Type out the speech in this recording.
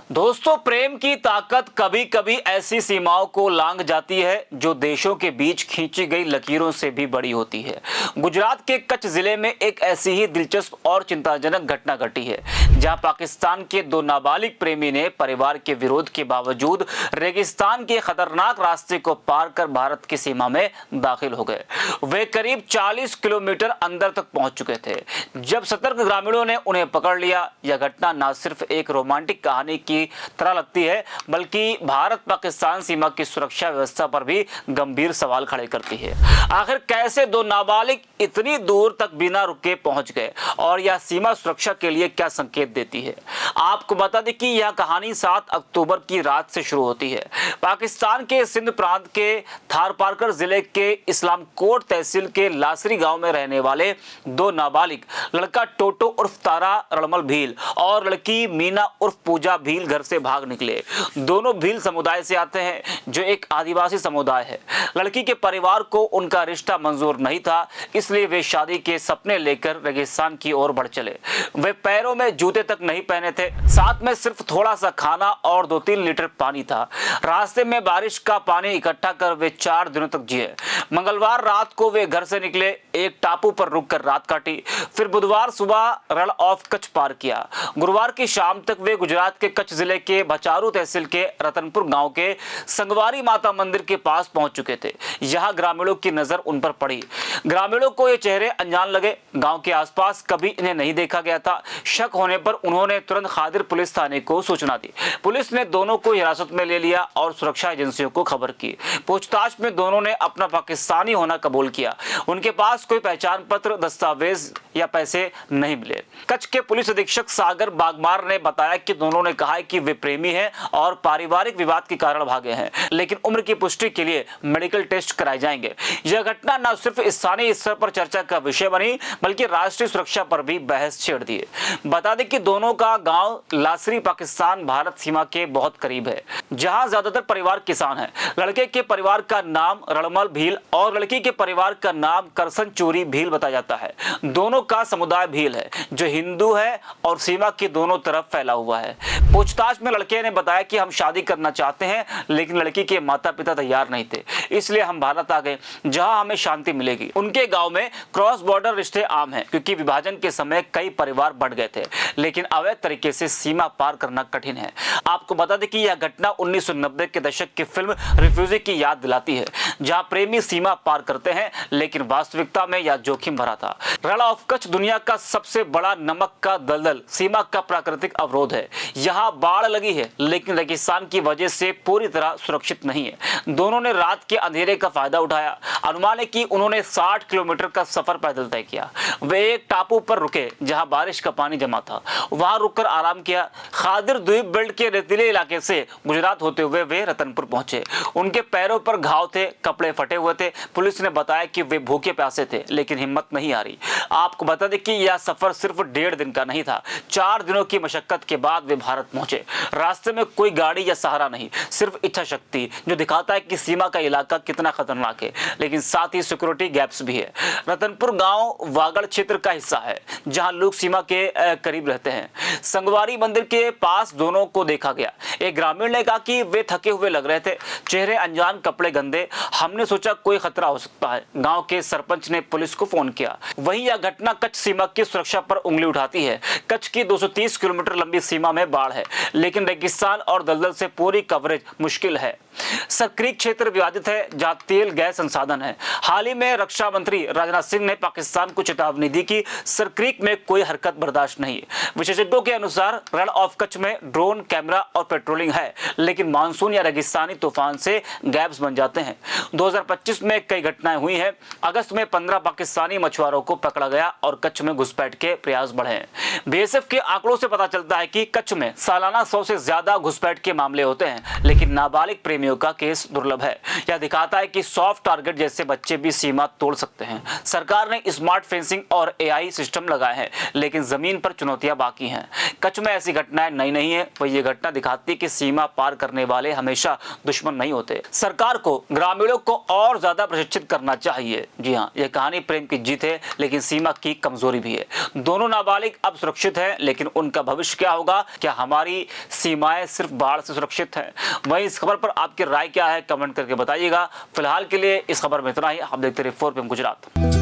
दोस्तों, प्रेम की ताकत कभी कभी ऐसी सीमाओं को लांघ जाती है जो देशों के बीच खींची गई लकीरों से भी बड़ी होती है। गुजरात के कच्छ जिले में एक ऐसी ही दिलचस्प और चिंताजनक घटना घटी है, जहां पाकिस्तान के दो नाबालिग प्रेमी ने परिवार के विरोध के बावजूद रेगिस्तान के खतरनाक रास्ते को पार कर भारत की सीमा में दाखिल हो गए। वे करीब 40 किलोमीटर अंदर तक पहुंच चुके थे जब सतर्क ग्रामीणों ने उन्हें पकड़ लिया। यह घटना न सिर्फ एक रोमांटिक कहानी की तरह लगती है, बल्कि भारत पाकिस्तान सीमा की सुरक्षा व्यवस्था पर भी गंभीर सवाल खड़े करती है। आखिर कैसे दो नाबालिग इतनी दूर तक बिना रुके पहुंच गए और यह सीमा सुरक्षा के लिए क्या संकेत देती है? आपको बता दें कि यह कहानी 7 अक्टूबर की रात से शुरू होती है। पाकिस्तान के सिंध प्रांत के थारपारकर जिले के इस्लाम कोट तहसील के लासरी गांव में रहने वाले दो नाबालिग, लड़का टोटो उर्फ तारा रणमल भील और लड़की मीना उर्फ पूजा भील घर से भाग निकले। दोनों भील समुदाय से आते हैं, जो एक आदिवासी समुदाय है। लड़की के परिवार को उनका रिश्ता मंजूर नहीं था, इसलिए वे शादी के सपने लेकर रेगिस्तान की ओर बढ़ चले। वे पैरों में जूते तक नहीं पहने थे, साथ में सिर्फ थोड़ा सा खाना और 2-3 लीटर पानी था। रास्ते में बारिश का पानी इकट्ठा कर वे 4 दिनों तक जिए। मंगलवार रात को वे घर से निकले, एक टापू पर रुककर रात काटी, फिर बुधवार सुबह रण ऑफ कच्छ पार किया। गुरुवार की शाम तक वे गुजरात के कच्छ जिले के बचारू तहसील के रतनपुर गांव के संगवारी माता मंदिर के पास पहुंच चुके थे। यहां ग्रामीणों की नजर उन पर पड़ी। ग्रामीणों को ये चेहरे अनजान लगे। गांव के आसपास कभी इन्हें नहीं देखा गया था। शक होने पर उन्होंने तुरंत खादिर पुलिस थाने को सूचना दी। पुलिस ने दोनों को हिरासत में ले लिया और सुरक्षा एजेंसियों को खबर की। पूछताछ में दोनों ने अपना पाकिस्तानी होना कबूल किया। उनके पास कोई पहचान पत्र, दस्तावेज या पैसे नहीं मिले। कच्छ के पुलिस अधीक्षक सागर बागमार ने बताया कि दोनों ने कहा है कि वे प्रेमी हैं और पारिवारिक विवाद के कारण भागे हैं, लेकिन उम्र की पुष्टि के लिए मेडिकल टेस्ट कराए जाएंगे। यह घटना न सिर्फ स्थानीय स्तर पर चर्चा का विषय बनी, बल्कि राष्ट्रीय सुरक्षा पर भी बहस छेड़ दी। बता दें कि दोनों का गांव लासरी पाकिस्तान भारत सीमा के बहुत करीब है, जहां ज्यादातर परिवार किसान हैं। लड़के के परिवार का नाम रणमल भील और लड़की के परिवार का नाम करसन चूरी भील बताया जाता है। दोनों का समुदाय भील है, जो हिंदू है और सीमा के दोनों तरफ फैला हुआ है। पूछताछ में लड़के ने बताया कि हम शादी करना चाहते हैं, लेकिन लड़की के माता पिता तैयार नहीं थे, इसलिए हम भारत आ गए, जहां हमें शांति मिलेगी। उनके गांव में क्रॉस बॉर्डर रिश्ते आम हैं, क्योंकि विभाजन के समय कई परिवार बढ़ गए थे, लेकिन अवैध तरीके से सीमा पार करना कठिन है। आपको बता दें कि यह घटना 1990 के दशक की फिल्म रिफ्यूजी की याद दिलाती है, जहां प्रेमी सीमा पार करते हैं, लेकिन वास्तविकता में यह जोखिम भरा था। रण ऑफ कच्छ दुनिया का सबसे बड़ा नमक का दलदल सीमा का प्राकृतिक अवरोध है। यहाँ बाढ़ लगी है, लेकिन रेगिस्तान की वजह से पूरी तरह सुरक्षित नहीं है। दोनों ने रात के अंधेरे का फायदा उठाया। अनुमान है कि उन्होंने 60 किलोमीटर का सफर पैदल तय किया। वे एक टापू पर रुके जहां बारिश का पानी जमा था। वहां रुककर आराम किया। खादिर द्वीप बेल्ट के रेतीले इलाके से गुजरात होते हुए वे रतनपुर पहुंचे। उनके पैरों पर घाव थे, कपड़े फटे हुए थे। पुलिस ने बताया कि वे भूखे प्यासे थे, लेकिन हिम्मत नहीं आ रही। आपको बता दें कि यह सफर सिर्फ 1.5 दिन का नहीं था। 4 दिनों की मशक्कत के बाद वे भारत पहुंचे। रास्ते में कोई गाड़ी या सहारा नहीं, सिर्फ इच्छा शक्ति, जो दिखाता है कि सीमा का इलाका कितना खतरनाक है, लेकिन साथ ही सिक्योरिटी गैप्स भी है। रतनपुर गांव वागड़ क्षेत्र का हिस्सा है, जहां लोग सीमा के करीब रहते हैं। संगवारी मंदिर के पास दोनों को देखा गया। एक ग्रामीण ने कहा कि वे थके हुए लग रहे थे, चेहरे अनजान, कपड़े गंदे। हमने सोचा कोई खतरा हो सकता है। गांव के सरपंच ने पुलिस को फोन किया। वहीं यह घटना कच्छ सीमा की सुरक्षा पर उंगली उठाती है। कच्छ की 230 किलोमीटर लंबी सीमा में बाढ़ है, लेकिन रेगिस्तान और दलदल से पूरी कवरेज मुश्किल है। सरक्रीक क्षेत्र विवादित है, जहां तेल गैस संसाधन है। हाल ही में रक्षा मंत्री राजनाथ सिंह ने पाकिस्तान को चेतावनी दी कि सरक्रीक में कोई हरकत बर्दाश्त नहीं। विशेषज्ञों के अनुसार रण ऑफ कच्छ में ड्रोन, कैमरा और पेट्रोलिंग है, लेकिन मानसून या रेगिस्तानी तूफान से गैप्स बन जाते हैं। 2025 में कई घटनाएं हुई हैं। अगस्त में 15 पाकिस्तानी मछुआरों को पकड़ा गया और कच्छ में घुसपैठ के प्रयास बढ़े। बीएसएफ के आंकड़ों से पता चलता है कि कच्छ में सालाना 100 से ज्यादा घुसपैठ के मामले होते हैं, लेकिन नाबालिग प्रेमियों का केस दुर्लभ है। यह दिखाता है कि सॉफ्ट टारगेट जैसे बच्चे भी सीमा तोड़ सकते हैं। सरकार ने स्मार्ट फेंसिंग और एआई सिस्टम लगाए हैं, लेकिन जमीन पर चुनौतियां बाकी हैं। कच्छ में ऐसी घटनाएं नई नहीं है, वह ये घटना दिखाती है कि सीमा पार करने वाले हमेशा दुश्मन नहीं होते। सरकार को ग्रामीणों को और ज्यादा प्रशिक्षित करना चाहिए। जी हाँ, यह कहानी प्रेम की जीत है, लेकिन सीमा की कमजोरी भी है। दोनों नाबालिग अब सुरक्षित हैं, लेकिन उनका भविष्य क्या होगा? क्या हमारी हमारी सीमाएं सिर्फ बाढ़ से सुरक्षित हैं? वहीं इस खबर पर आपकी राय क्या है, कमेंट करके बताइएगा। फिलहाल के लिए इस खबर में इतना ही। आप देखते रहिए 4PM गुजरात।